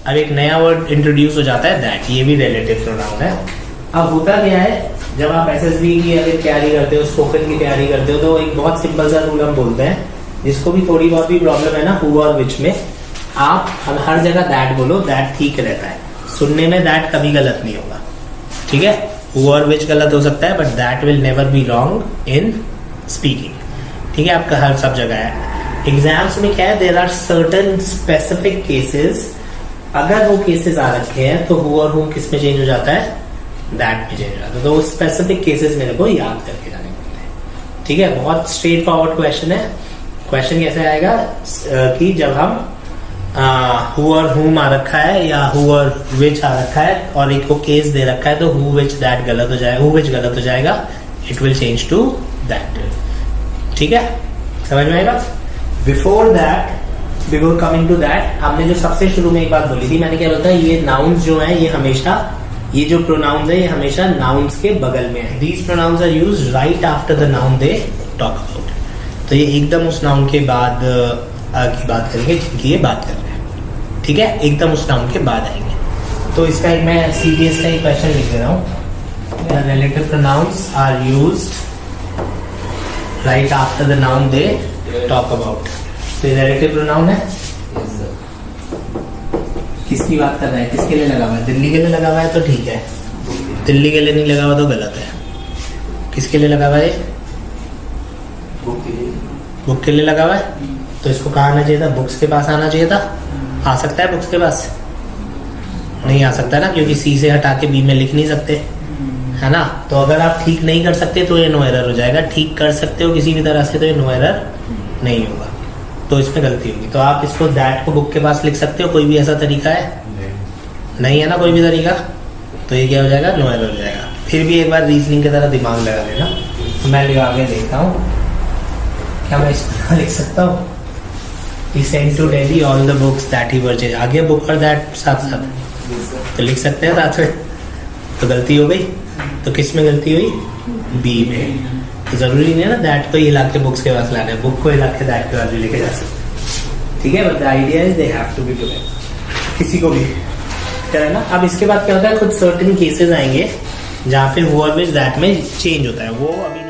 अब एक नया वर्ड इंट्रोड्यूस हो जाता है दैट, ये भी रिलेटिव प्रोनाउन है। अब होता क्या है, जब आप एसएसबी की अगर तैयारी करते हो, स्पोकन की तैयारी करते हो, तो एक बहुत सिंपल सा रूल हम बोलते हैं, जिसको भी थोड़ी बहुत भी प्रॉब्लम है ना हु और विच में, आप हर जगह दैट बोलो, दैट ठीक रहता है। सुनने में दैट कभी गलत नहीं होगा, ठीक है। हु और विच गलत हो सकता है, but that will never be wrong in speaking, ठीक है। आपका हर सब जगह है। एग्जाम्स में क्या है, there are certain specific cases, अगर वो केसेस आ रखे हैं तो हु और हु किस में चेंज हो जाता है, दैट में चेंज हो जाता है। तो वो स्पेसिफिक केसेस मेरे को याद करके जाने पड़ते हैं, ठीक है। बहुत स्ट्रेट फॉरवर्ड क्वेश्चन है। क्वेश्चन कैसे आएगा कि जब हम हु और हुम आ रखा है या हु और विच आ रखा है और एक को केस दे रखा है, तो हु विच दैट गलत हो जाएगा, हु विच गलत हो जाएगा, it will change to that, ठीक है। समझ में आएगा। Before that, before coming to that, हमने जो सबसे शुरू में एक बात बोली थी, मैंने क्या बोला था, ये नाउन्स जो है ये हमेशा, ये जो प्रोनाउंस है ये हमेशा नाउन्स के बगल में है। These pronouns are used right after the noun they talk about. तो ये एकदम उस नाउन के बाद की बात करेंगे जिनकी ये बात कर रहे हैं, ठीक है। एकदम उस नाउन के बाद आएंगे। तो इसका एक मैं सीडीएस का एक क्वेश्चन लिख दे रहा हूँ। Relative pronouns are used right after the noun they talk about. तो ये रिलेटिव प्रोनाउन है, किसकी बात कर रहा है, किसके लिए लगा हुआ है, दिल्ली के लिए लगा हुआ है तो ठीक है, दिल्ली के लिए नहीं लगा हुआ तो गलत है। किसके लिए लगा हुआ है, बुक के लिए लगा हुआ है, तो इसको कहाँ आना चाहिए था, बुक्स के पास आना चाहिए था। आ सकता है बुक्स के पास, नहीं आ सकता ना, क्योंकि सी से हटा के बी में लिख नहीं सकते, है ना। तो अगर आप ठीक नहीं कर सकते तो ये नो एरर हो जाएगा, ठीक कर सकते हो किसी भी तरह से तो ये नो एरर नहीं होगा, तो इसमें गलती होगी। तो आप इसको दैट को बुक के पास लिख सकते हो, कोई भी ऐसा तरीका है नहीं है ना, कोई भी तरीका, तो ये क्या हो जाएगा, नो एरर हो जाएगा। फिर भी एक बार रीजनिंग की तरह दिमाग लगा लेना। मैं लगा के देखता हूँ, क्या मैं इसको लिख सकता हूँ, He sent to Delhi all the books that he purchased। आगे बुक और दैट साथ साथ तो लिख सकते हैं साथ में, तो गलती हो गई। तो किस में गलती हुई, बी में। तो जरूरी नहीं है ना दैट को हिला के बुक्स के पास लाना है, बुक को हिला के दैट के पास भी लेके जा सकते, ठीक है। But the idea is they have to be together, किसी को भी है ना। अब इसके बाद क्या होता है, कुछ सर्टेन केसेस आएंगे जहाँ पे हु और विच दैट में चेंज होता है, वो अभी